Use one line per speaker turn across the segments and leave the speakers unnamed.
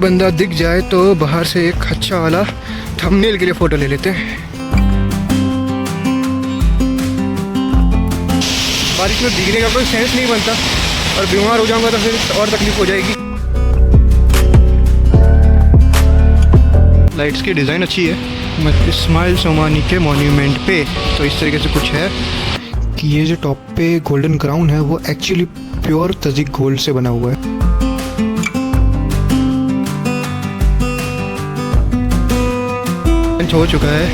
बंदा दिख जाए तो बाहर से एक अच्छा वाला थंबनेल के लिए फ़ोटो ले लेते हैं। बारिश में भीगने का कोई सेंस नहीं बनता और बीमार हो जाऊंगा तो फिर और तकलीफ हो जाएगी। लाइट्स की डिज़ाइन अच्छी है इस्माइल सोमानी के मॉन्यूमेंट पे। तो इस तरीके से कुछ है कि ये जो टॉप पे गोल्डन क्राउन है वो एक्चुअली प्योर तजिक गोल्ड से बना हुआ है। हो चुका है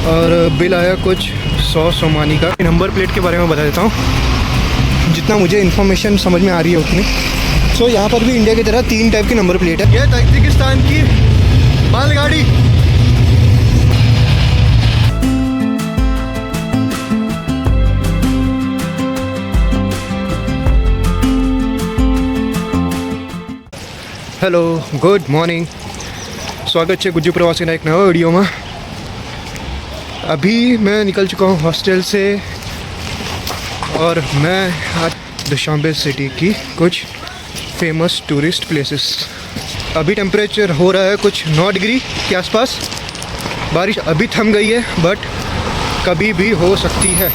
और बिल आया कुछ 100 सोमानी का। नंबर प्लेट के बारे में बता देता हूँ जितना मुझे इन्फॉर्मेशन समझ में आ रही है उतनी। सो यहाँ पर भी इंडिया की तरह 3 टाइप की नंबर प्लेट है। यह तजिकिस्तान की मालगाड़ी। हेलो गुड मॉर्निंग, स्वागत है गुज्जू प्रवासी एक नवा वीडियो में। अभी मैं निकल चुका हूँ हॉस्टल से और मैं आज दुशांबे सिटी की कुछ फेमस टूरिस्ट प्लेसेस। अभी टेम्परेचर हो रहा है कुछ 9 डिग्री के आसपास। बारिश अभी थम गई है बट कभी भी हो सकती है।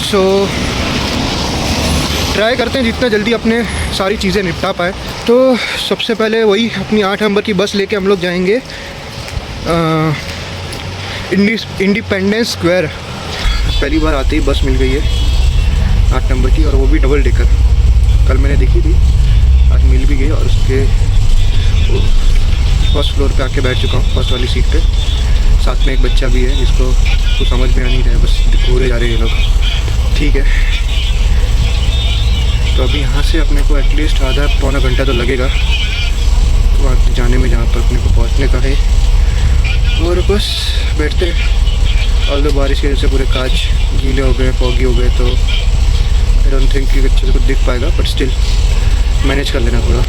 सो ट्राई करते हैं जितना जल्दी अपने सारी चीज़ें निपटा पाए। तो सबसे पहले वही अपनी 8 नंबर की बस लेके हम लोग जाएंगे इंडिपेंडेंस स्क्वायर। पहली बार आते ही बस मिल गई है 8 नंबर की और वो भी डबल डेकर। कल मैंने देखी थी, आज मिल भी गई और उसके फर्स्ट फ्लोर पे आके बैठ चुका हूँ, फर्स्ट वाली सीट पे। साथ में एक बच्चा भी है जिसको कुछ समझ में आ नहीं रहा है, बस घूरे जा रहे हैं ये लोग। ठीक है, तो अभी यहाँ से अपने को एटलीस्ट आधा पौना घंटा तो लगेगा वहाँ जाने में जहाँ पर अपने को पहुँचने का है। और बस बैठते हैं। और तो बारिश की वजह से पूरे कांच गीले हो गए, फॉगी हो गए, तो आई डोंट थिंक कि अच्छे से कुछ दिख पाएगा, बट स्टिल मैनेज कर लेना पूरा।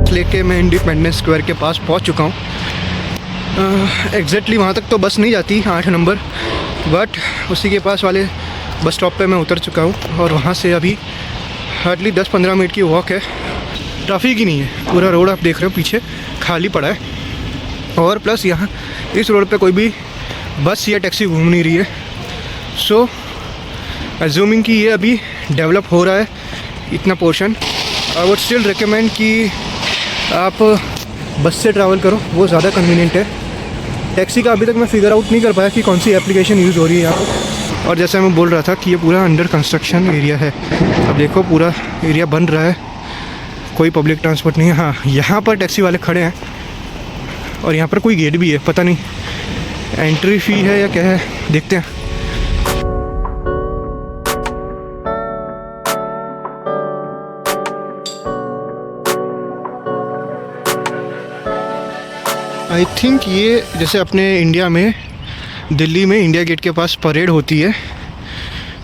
लेके मैं इंडिपेंडेंस स्क्वायर के पास पहुंच चुका हूँ। एग्जैक्टली वहाँ तक तो बस नहीं जाती 8 नंबर, बट उसी के पास वाले बस स्टॉप पे मैं उतर चुका हूँ और वहाँ से अभी हार्डली 10-15 मिनट की वॉक है। ट्रैफिक ही नहीं है, पूरा रोड आप देख रहे हो पीछे खाली पड़ा है। और प्लस यहाँ इस रोड पे कोई भी बस या टैक्सी घूम नहीं रही है। सो अज्यूमिंग कि ये अभी डेवलप हो रहा है इतना portion. I would still recommend कि आप बस से ट्रैवल करो, वो ज़्यादा कन्वीनियंट है। टैक्सी का अभी तक मैं फिगर आउट नहीं कर पाया कि कौन सी एप्लीकेशन यूज़ हो रही है यहाँ पर। और जैसे मैं बोल रहा था कि ये पूरा अंडर कंस्ट्रक्शन एरिया है। अब देखो पूरा एरिया बन रहा है, कोई पब्लिक ट्रांसपोर्ट नहीं है। हाँ, यहाँ पर टैक्सी वाले खड़े हैं और यहाँ पर कोई गेट भी है, पता नहीं एंट्री फ़ी है या क्या है, देखते हैं। आई थिंक ये जैसे अपने इंडिया में दिल्ली में इंडिया गेट के पास परेड होती है,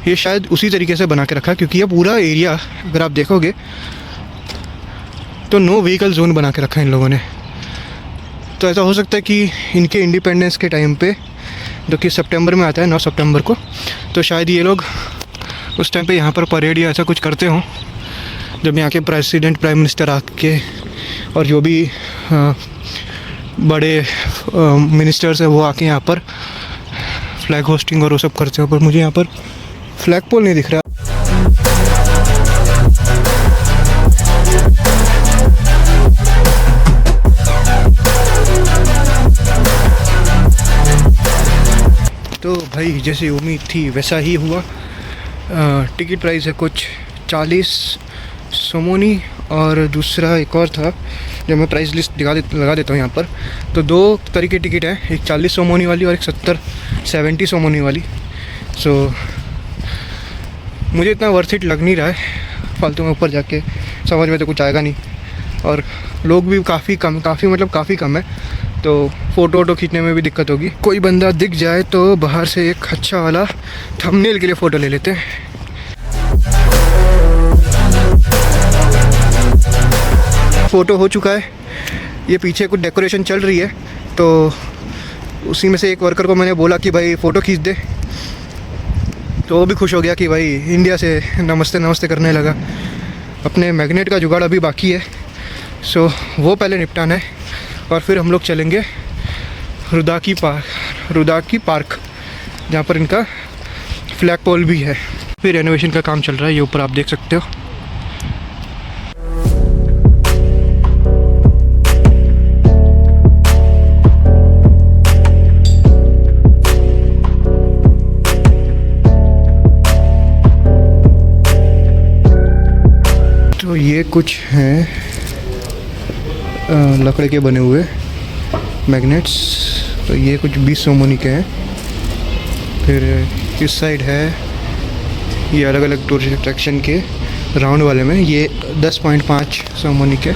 ये शायद उसी तरीके से बना के रखा, क्योंकि ये पूरा एरिया अगर आप देखोगे तो नो व्हीकल जोन बना के रखा है इन लोगों ने। तो ऐसा हो सकता है कि इनके इंडिपेंडेंस के टाइम पे, जो कि सितंबर में आता है 9 सितंबर को, तो शायद ये लोग उस टाइम पे यहाँ पर परेड या ऐसा कुछ करते हों, जब यहाँ के प्रेसिडेंट प्राइम मिनिस्टर आके और जो भी बड़े मिनिस्टर्स हैं वो आके यहाँ पर फ्लैग होस्टिंग और वो सब करते हो। पर मुझे यहाँ पर फ्लैग पोल नहीं दिख रहा। तो भाई जैसे उम्मीद थी वैसा ही हुआ। टिकट प्राइस है कुछ 40 सोमोनी और दूसरा एक और था जो मैं प्राइस लिस्ट लगा देता हूँ यहाँ पर। तो 2 तरह की टिकट है, एक 40 सोमोनी वाली और एक 70 सोमोनी वाली। सो मुझे इतना वर्थ इट लग नहीं रहा है। फालतू में ऊपर जाके समझ में तो कुछ आएगा नहीं और लोग भी काफ़ी कम है। तो फ़ोटो वोटो खींचने में भी दिक्कत होगी। कोई बंदा दिख जाए तो बाहर से एक अच्छा वाला थंबनेल के लिए फ़ोटो ले लेते हैं। फ़ोटो हो चुका है। ये पीछे कुछ डेकोरेशन चल रही है, तो उसी में से एक वर्कर को मैंने बोला कि भाई फ़ोटो खींच दे, तो वो भी खुश हो गया कि भाई इंडिया से नमस्ते नमस्ते करने लगा। अपने मैग्नेट का जुगाड़ अभी बाकी है, सो वो पहले निपटाना है और फिर हम लोग चलेंगे रुदाकी पार्क जहाँ पर इनका फ्लैग पोल भी है। फिर रेनोवेशन का काम चल रहा है, ये ऊपर आप देख सकते हो। तो ये कुछ हैं लकड़े के बने हुए मैग्नेट्स, तो ये कुछ 20 सोमोनी के हैं। फिर इस साइड है ये अलग अलग टूरिस्ट अट्रैक्शन के राउंड वाले में, ये 10.5 सोमोनी के।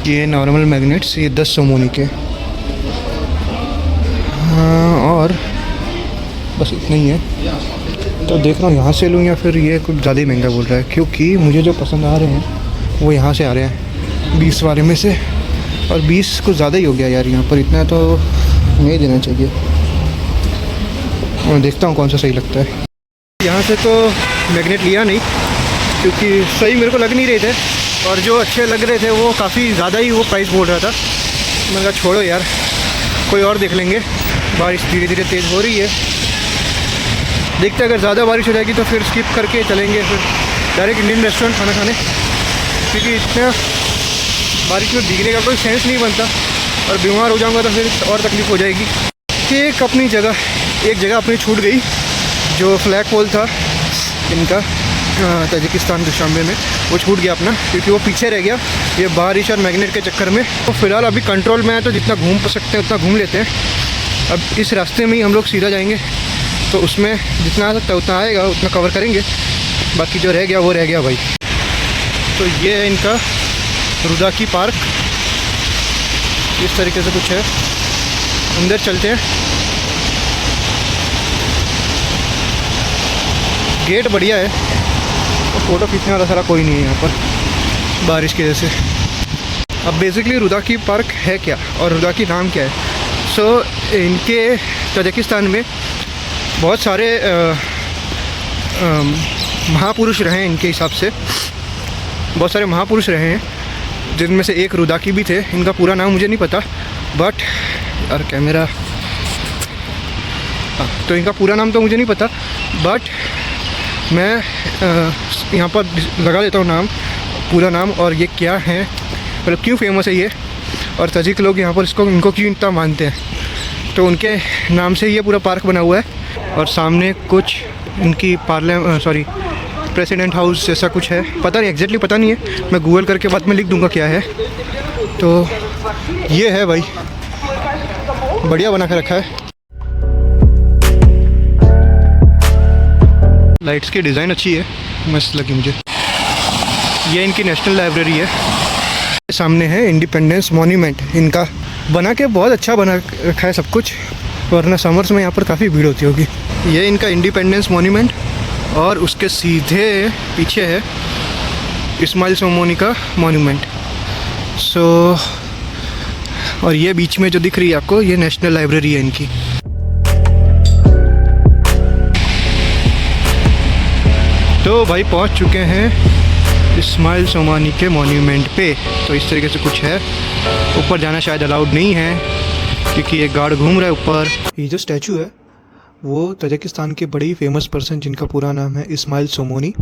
ये नॉर्मल मैग्नेट्स, ये 10 सोमोनी के। हाँ, और बस इतना ही है। तो देख रहा हूँ यहाँ से लूँ या फिर ये कुछ ज़्यादा ही महंगा बोल रहा है, क्योंकि मुझे जो पसंद आ रहे हैं वो यहाँ से आ रहे हैं 20 वाले में से, और 20 कुछ ज़्यादा ही हो गया यार। यहाँ पर इतना तो नहीं देना चाहिए। मैं देखता हूँ कौन सा सही लगता है। यहाँ से तो मैग्नेट लिया नहीं, क्योंकि सही मेरे को लग नहीं रहे थे, और जो अच्छे लग रहे थे वो काफ़ी ज़्यादा ही वो प्राइस बोल रहा था। मैंने कहा छोड़ो यार, कोई और देख लेंगे। बारिश धीरे धीरे तेज़ हो रही है, देखते अगर ज़्यादा बारिश हो जाएगी तो फिर स्किप करके चलेंगे फिर डायरेक्ट इंडियन रेस्टोरेंट खाना खाने, क्योंकि इतना बारिश में भीगने का कोई सेंस नहीं बनता, और बीमार हो जाऊंगा तो फिर और तकलीफ़ हो जाएगी। एक जगह अपनी छूट गई, जो फ्लैग पोल था इनका ताजिकिस्तान दुशांबे में, वो छूट गया अपना, क्योंकि वो पीछे रह गया ये बारिश और मैग्नेट के चक्कर में। तो फिलहाल अभी कंट्रोल में है, तो जितना घूम सकते हैं उतना घूम लेते हैं। अब इस रास्ते में ही हम लोग सीधा जाएंगे, तो उसमें जितना आ सकता है उतना आएगा, उतना कवर करेंगे। बाकी जो रह गया वो रह गया भाई। तो ये है इनका रुदाकी पार्क, इस तरीके से कुछ है। अंदर चलते हैं। गेट बढ़िया है, तो फ़ोटो खींचने वाला सारा कोई नहीं है यहाँ पर बारिश की वजह से। अब बेसिकली रुदाकी पार्क है क्या और रुदाकी नाम क्या है? सो इनके ताजिकिस्तान में बहुत सारे महापुरुष रहे हैं। इनके हिसाब से बहुत सारे महापुरुष रहे हैं, जिनमें से एक रुदाकी भी थे। इनका पूरा नाम मुझे नहीं पता, बट यार कैमरा, तो इनका पूरा नाम तो मुझे नहीं पता, बट मैं यहाँ पर लगा देता हूँ नाम, पूरा नाम, और ये क्या है, मतलब क्यों फेमस है ये, और तजिक लोग यहाँ पर इनको क्यों इतना मानते हैं। तो उनके नाम से ये पूरा पार्क बना हुआ है। और सामने कुछ इनकी प्रेसिडेंट हाउस जैसा कुछ है, पता नहीं एग्जैक्टली पता नहीं है, मैं गूगल करके बाद में लिख दूंगा क्या है। तो ये है भाई, बढ़िया बना के रखा है। लाइट्स की डिज़ाइन अच्छी है, मस्त लगी मुझे। ये इनकी नेशनल लाइब्रेरी है। सामने है इंडिपेंडेंस मॉन्यूमेंट, इनका बना के बहुत अच्छा बना रखा है सब कुछ, वरना समर्स में यहाँ पर काफ़ी भीड़ होती होगी। ये इनका इंडिपेंडेंस मॉन्यूमेंट, और उसके सीधे पीछे है इस्माइल सोमोनी का मॉन्यूमेंट। सो और ये बीच में जो दिख रही है आपको, ये नेशनल लाइब्रेरी है इनकी। तो भाई पहुंच चुके हैं इस्माइल सोमानी के मॉन्यूमेंट पे। तो इस तरीके से कुछ है। ऊपर जाना शायद अलाउड नहीं है, क्योंकि एक गार्ड घूम रहा है ऊपर। ये जो स्टैचू है वो ताजिकिस्तान के बड़े ही फेमस पर्सन, जिनका पूरा नाम है इस्माइल सोमोनी,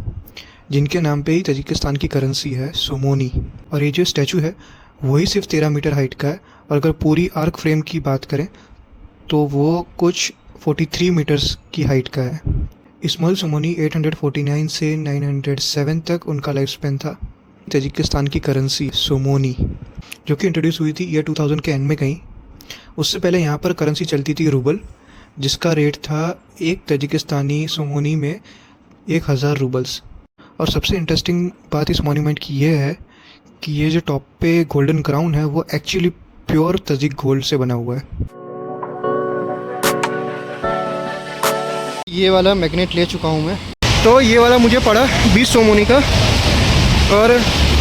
जिनके नाम पे ही ताजिकिस्तान की करेंसी है सोमोनी। और ये जो स्टैचू है वही सिर्फ 13 मीटर हाइट का है, और अगर पूरी आर्क फ्रेम की बात करें तो वो कुछ 43 मीटर्स की हाइट का है। इस्माइल सोमोनी 849 से 907 तक उनका लाइफ स्पेन था। ताजिकिस्तान की करेंसी सोमोनी, जो कि इंट्रोड्यूस हुई थी ईयर 2000 के एंड में कहीं। उससे पहले यहाँ पर करेंसी चलती थी रूबल, जिसका रेट था एक ताजिकिस्तानी सोमोनी में 1000 रूबल्स। और सबसे इंटरेस्टिंग बात इस मॉन्यूमेंट की ये है कि ये जो टॉप पे गोल्डन क्राउन है वो एक्चुअली प्योर तजिक गोल्ड से बना हुआ है। ये वाला मैग्नेट ले चुका हूँ मैं। तो ये वाला मुझे पड़ा 20 सोमोनी का, और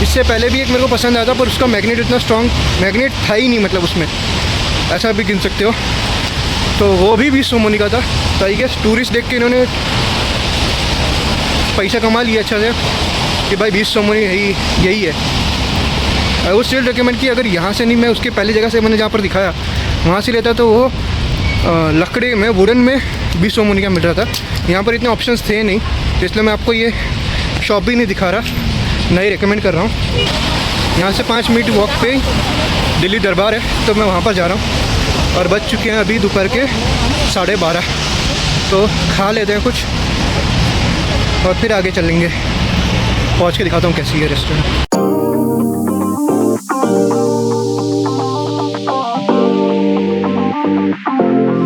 इससे पहले भी एक मेरे को पसंद आया था, पर उसका मैग्नेट इतना स्ट्रॉन्ग मैग्नेट था ही नहीं, मतलब उसमें ऐसा भी गिन सकते हो। तो वो भी 20 सोमोनी का था। तो आई गेस टूरिस्ट देख के इन्होंने पैसा कमा लिया अच्छा से कि भाई 20 सोमोनी यही है। आई वुड स्टिल रिकमेंड कि अगर यहाँ से नहीं, मैं उसके पहले जगह से मैंने जहाँ पर दिखाया वहाँ से लेता तो वो लकड़ी में वुडन में 20 सोमोनी का मिल रहा था। यहाँ पर इतने ऑप्शंस थे नहीं, इसलिए मैं आपको ये शॉप भी नहीं दिखा रहा, नहीं रिकमेंड कर रहा हूँ। यहाँ से 5 मिनट वॉक पे दिल्ली दरबार है, तो मैं वहाँ पर जा रहा हूँ। और बज चुके हैं अभी दोपहर के 12:30, तो खा लेते हैं कुछ और फिर आगे चलेंगे। पहुँच के दिखाता हूँ कैसी है रेस्टोरेंट।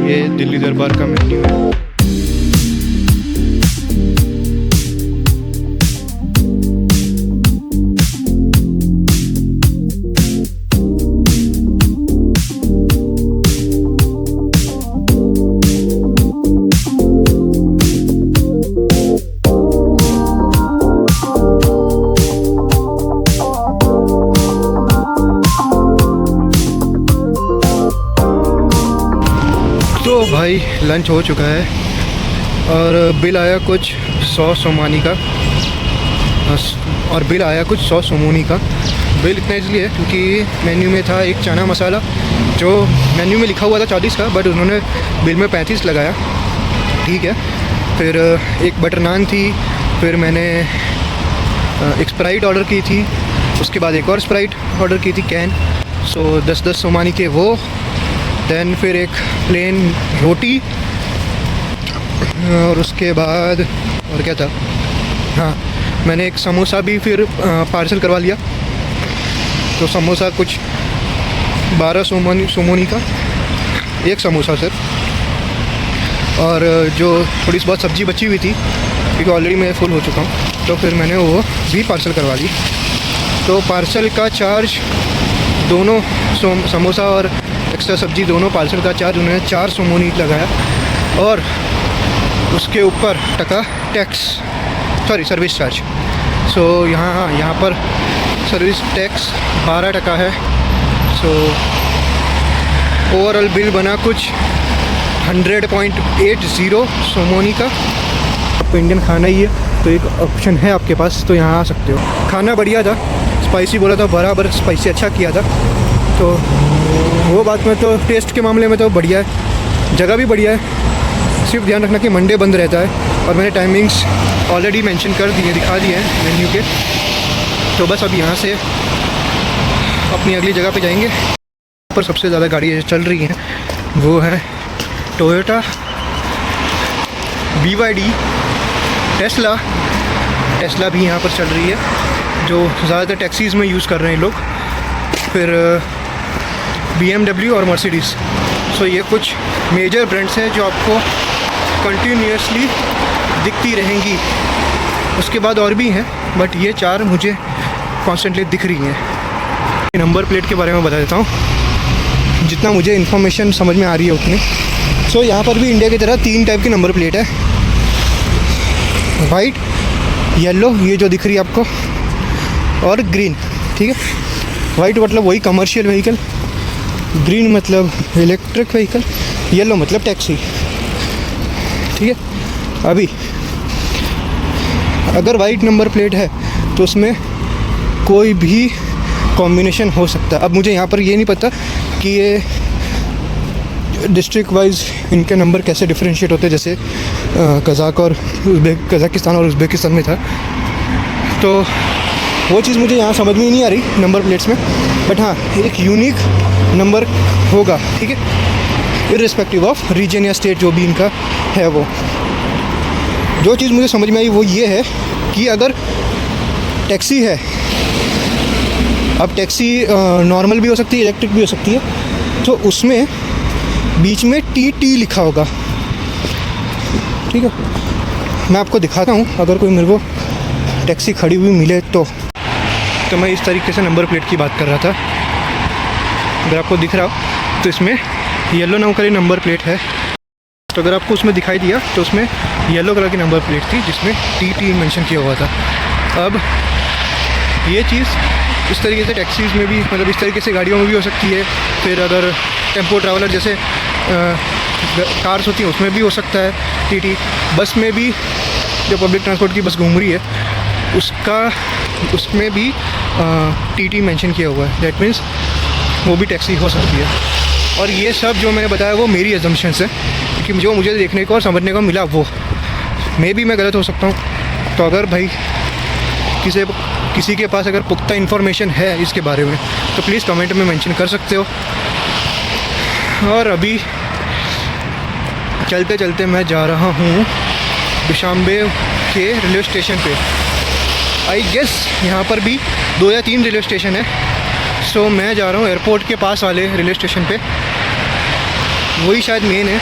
ये दिल्ली दरबार का मेन्यू है। तो भाई लंच हो चुका है और बिल आया कुछ 100 सोमानी का, और बिल आया कुछ 100 सोमोनी का। बिल इतना इसलिए क्योंकि मेन्यू में था एक चना मसाला जो मेन्यू में लिखा हुआ था 40 का, बट उन्होंने बिल में 35 लगाया, ठीक है। फिर एक बटर नान थी, फिर मैंने एक स्प्राइट ऑर्डर की थी, उसके बाद एक और स्प्राइट ऑर्डर की थी कैन, सो 10-10 सोमानी के वो। दैन फिर एक प्लेन रोटी, और उसके बाद और क्या था, हाँ मैंने एक समोसा भी फिर पार्सल करवा लिया। तो समोसा कुछ 12 सोमोनी का एक समोसा सिर्फ, और जो थोड़ी सी बहुत सब्ज़ी बची हुई थी क्योंकि ऑलरेडी मैं फुल हो चुका हूँ, तो फिर मैंने वो भी पार्सल करवा ली। तो पार्सल का चार्ज दोनों समोसा और एक्स्ट्रा सब्ज़ी दोनों पार्सल का चार्ज उन्होंने 4 सोमोनी लगाया, और उसके ऊपर टका टैक्स, सॉरी सर्विस चार्ज। सो यहाँ पर सर्विस टैक्स 12 टका है। सो ओवरऑल बिल बना कुछ 100.80 सोमोनी का। आपको इंडियन खाना ही है तो एक ऑप्शन है आपके पास, तो यहाँ आ सकते हो। खाना बढ़िया था, स्पाइसी बोला था, बराबर स्पाइसी अच्छा किया था, तो वो बात में तो टेस्ट के मामले में तो बढ़िया है, जगह भी बढ़िया है। सिर्फ ध्यान रखना कि मंडे बंद रहता है, और मैंने टाइमिंग्स ऑलरेडी मेंशन कर दिए, दिखा दिए हैं मेन्यू के। तो बस अब यहाँ से अपनी अगली जगह पे जाएंगे। पर सबसे ज़्यादा गाड़ी चल रही हैं वो है टोयोटा, BYD, टेस्ला भी यहाँ पर चल रही है, जो ज़्यादातर टैक्सीज़ में यूज़ कर रहे हैं लोग। फिर BMW और मर्सिडीज़। सो ये कुछ मेजर ब्रांड्स हैं जो आपको कंटिन्यूसली दिखती रहेंगी। उसके बाद और भी हैं, बट ये 4 मुझे कॉन्स्टेंटली दिख रही हैं। नंबर प्लेट के बारे में बता देता हूँ, जितना मुझे इन्फॉर्मेशन समझ में आ रही है उतनी। सो यहाँ पर भी इंडिया की तरह 3 टाइप की नंबर प्लेट है, वाइट, येलो, ये जो दिख रही है आपको, और ग्रीन, ठीक है। वाइट मतलब वही कमर्शियल व्हीकल, ग्रीन मतलब इलेक्ट्रिक व्हीकल, येलो मतलब टैक्सी, ठीक है। अभी अगर वाइट नंबर प्लेट है तो उसमें कोई भी कॉम्बिनेशन हो सकता है। अब मुझे यहाँ पर ये नहीं पता कि ये डिस्ट्रिक्ट वाइज इनके नंबर कैसे डिफरेंशिएट होते हैं, जैसे कज़ाकिस्तान और उज़्बेकिस्तान में था, तो वो चीज़ मुझे यहाँ समझ में ही नहीं आ रही नंबर प्लेट्स में। बट हाँ, एक यूनिक नंबर होगा, ठीक है, इर्रिस्पेक्टिव ऑफ रीजन या स्टेट जो भी इनका है। वो जो चीज़ मुझे समझ में आई वो ये है कि अगर टैक्सी है, अब टैक्सी नॉर्मल भी हो सकती है, इलेक्ट्रिक भी हो सकती है, तो उसमें बीच में TT लिखा होगा, ठीक है। मैं आपको दिखाता हूँ, अगर कोई मेरे को टैक्सी खड़ी हुई मिले तो मैं इस तरीके से नंबर प्लेट की बात कर रहा था। अगर आपको दिख रहा हो तो इसमें येलो नाम का नंबर प्लेट है। तो अगर आपको उसमें दिखाई दिया तो उसमें येलो कलर की नंबर प्लेट थी जिसमें TT मेंशन किया हुआ था। अब ये चीज़ इस तरीके से टैक्सीज़ में भी, मतलब इस तरीके से गाड़ियों में भी हो सकती है। फिर अगर टेम्पो ट्रैवलर जैसे कार्स होती हैं उसमें भी हो सकता है TT। बस में भी, जो पब्लिक ट्रांसपोर्ट की बस घूम रही है उसमें भी TT मेंशन किया हुआ है। दैट मीन्स वो भी टैक्सी हो सकती है। और ये सब जो मैंने बताया वो मेरी एजम्पशंस है, क्योंकि जो मुझे देखने को और समझने को मिला वो मैं गलत हो सकता हूँ। तो अगर भाई किसी के पास अगर पुख्ता इन्फॉर्मेशन है इसके बारे में तो प्लीज़ कमेंट में मेंशन कर सकते हो। और अभी चलते चलते मैं जा रहा हूँ दुशांबे के रेलवे स्टेशन पे। आई गेस यहाँ पर भी 2 या 3 रेलवे स्टेशन है। सो मैं जा रहा हूँ एयरपोर्ट के पास वाले रेलवे स्टेशन पे, वही शायद मेन है,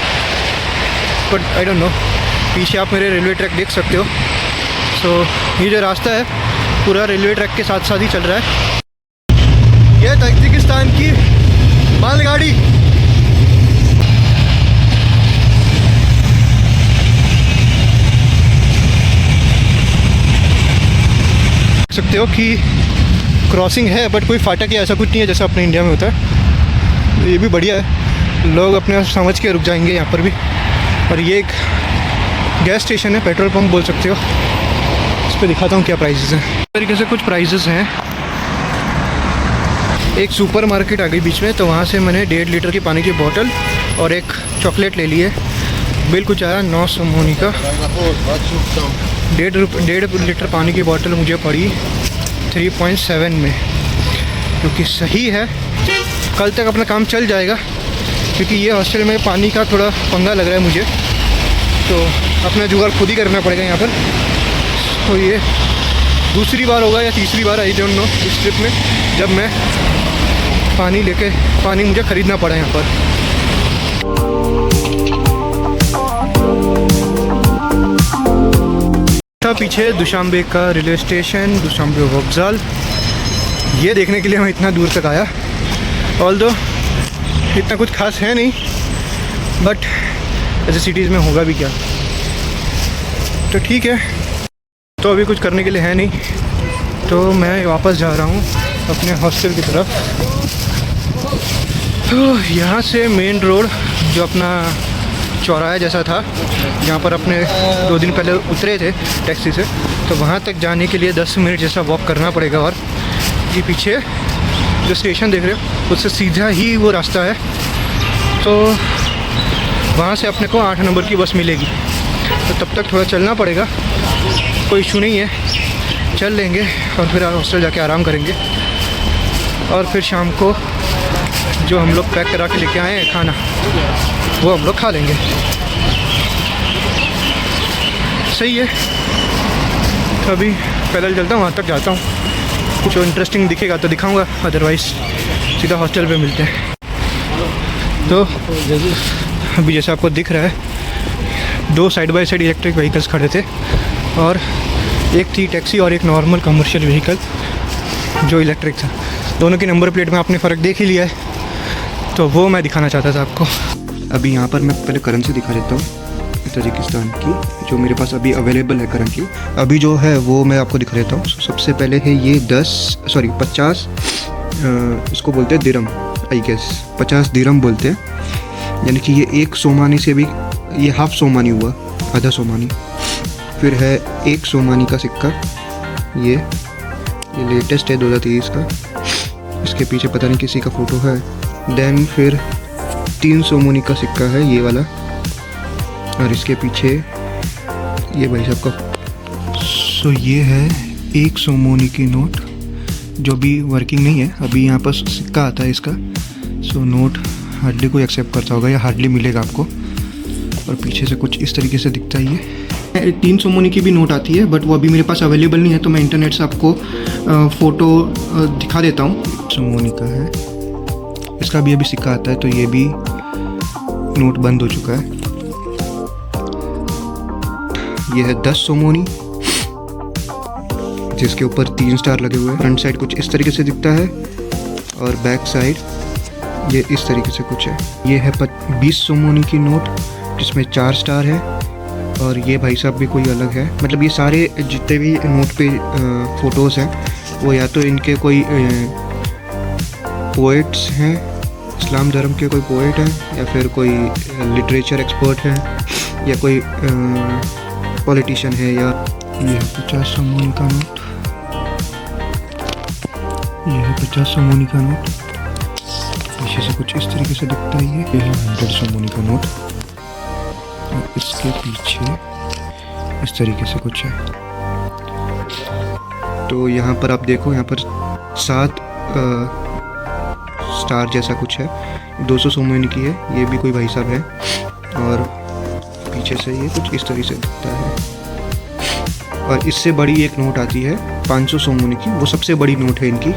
बट आई डोंट नो। पीछे आप मेरे रेलवे ट्रैक देख सकते हो। सो ये जो रास्ता है पूरा रेलवे ट्रैक के साथ साथ ही चल रहा है। यह ताजिकिस्तान की मालगाड़ी। सकते हो कि क्रॉसिंग है बट कोई फाटक या ऐसा कुछ नहीं है जैसा अपने इंडिया में होता है। ये भी बढ़िया है, लोग अपने समझ के रुक जाएंगे यहाँ पर भी। और ये एक गैस स्टेशन है, पेट्रोल पंप बोल सकते हो। इस पर दिखाता हूँ क्या प्राइसेस हैं। इस तरीके से कुछ प्राइसेस हैं। एक सुपर मार्केट आ गई बीच में, तो वहाँ से मैंने 1.5 लीटर की पानी की बोतल और एक चॉकलेट ले ली है। बिल कुछ आया 900 मोनी का। 1.5 लीटर पानी की बोतल मुझे पड़ी 3.7 में, जो कि सही है। कल तक अपना काम चल जाएगा, क्योंकि ये हॉस्टल में पानी का थोड़ा पंगा लग रहा है मुझे, तो अपना जुगाड़ खुद ही करना पड़ेगा यहाँ पर। तो ये दूसरी बार होगा या तीसरी बार, आई डोंट नो, इस ट्रिप में जब मैं पानी मुझे ख़रीदना पड़ा यहाँ पर। पीछे दुशांबे का रेलवे स्टेशन, दुशांबे वокзал। ये देखने के लिए मैं इतना दूर तक आया। ऑल्दो इतना कुछ खास है नहीं, बट ऐसे सिटीज़ में होगा भी क्या, तो ठीक है। तो अभी कुछ करने के लिए है नहीं, तो मैं वापस जा रहा हूँ अपने हॉस्टल की तरफ। तो यहाँ से मेन रोड जो अपना चौराहा जैसा था, जहाँ पर अपने 2 दिन पहले उतरे थे टैक्सी से, तो वहाँ तक जाने के लिए 10 मिनट जैसा वॉक करना पड़ेगा। और ये पीछे जो स्टेशन देख रहे हो उससे सीधा ही वो रास्ता है, तो वहाँ से अपने को 8 नंबर की बस मिलेगी। तो तब तक थोड़ा चलना पड़ेगा, कोई इशू नहीं है, चल लेंगे और फिर हॉस्टल जाके आराम करेंगे। और फिर शाम को जो हम लोग पैक करा के लेके आए हैं खाना, वो हम लोग खा लेंगे। सही है। अभी पैदल चलता हूँ, वहाँ तक जाता हूँ, कुछ इंटरेस्टिंग दिखेगा तो दिखाऊंगा, अदरवाइज़ सीधा हॉस्टल पे मिलते हैं। तो अभी जैसा आपको दिख रहा है, 2 side by side electric vehicles खड़े थे, और एक थी टैक्सी और एक नॉर्मल कमर्शियल व्हीकल जो इलेक्ट्रिक था। दोनों की नंबर प्लेट में आपने फ़र्क देख ही लिया है, तो वो मैं दिखाना चाहता था आपको। अभी यहाँ पर मैं पहले करेंसी दिखा देता हूँ ताजिकिस्तान की, जो मेरे पास अभी अवेलेबल है करंटली। अभी जो है वो मैं आपको दिखा देता हूँ। सबसे पहले है ये 50, इसको बोलते हैं दिरम, आई गेस 50 दिरम बोलते हैं, यानी कि ये 1 सोमानी से भी, ये हाफ सोमानी हुआ, आधा सोमानी। फिर है 1 सोमानी का सिक्का, ये लेटेस्ट है 2023 का, इसके पीछे पता नहीं किसी का फ़ोटो है। देन फिर 3 सोमानी का सिक्का है ये वाला, और इसके पीछे ये भाई साहब का। सो ये है 1 सोमानी की नोट, जो भी वर्किंग नहीं है। अभी यहाँ पर सिक्का आता है इसका, सो नोट हार्डली कोई एक्सेप्ट करता होगा या हार्डली मिलेगा आपको। और पीछे से कुछ इस तरीके से दिखता है। ये 3 सोमानी की भी नोट आती है, बट वो अभी मेरे पास अवेलेबल नहीं है, तो मैं इंटरनेट से आपको फ़ोटो दिखा देता हूँ। सोमानी का है, इसका भी अभी सिक्का आता है, तो ये भी नोट बंद हो चुका है। ये है 10 सोमानी, जिसके ऊपर 3 स्टार लगे हुए हैं। फ्रंट साइड कुछ इस तरीके से दिखता है, और बैक साइड ये इस तरीके से कुछ है। ये है 20 सोमोनी की नोट जिसमें 4 स्टार है, और ये भाई साहब भी कोई अलग है। मतलब ये सारे जितने भी नोट पे फ़ोटोज़ हैं वो या तो इनके कोई पोइट्स हैं, इस्लाम धर्म के कोई पोइट हैं, या फिर कोई लिटरेचर एक्सपर्ट हैं, या कोई पॉलिटिशियन है। या ये है 50 सोमोनी का नोट, ये है 50 सोमोनी का नोट। पीछे से कुछ इस तरीके से दिखता है। ये है 100 सोमोनी का नोट, और इसके पीछे इस तरीके से कुछ है। तो यहाँ पर आप देखो, यहाँ पर 7 स्टार जैसा कुछ है। 200 सोमोनी की है, ये भी कोई भाई साहब है, और पीछे से ये कुछ इस तरीके से दिखता है। और इससे बड़ी एक नोट आती है 500 सोमोनी की, वो सबसे बड़ी नोट है इनकी।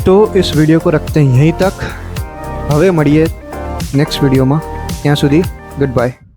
तो इस वीडियो को रखते हैं यहीं तक। હવે મળીએ નેક્સ્ટ વિડીયોમાં, ત્યાં સુધી ગુડ બાય।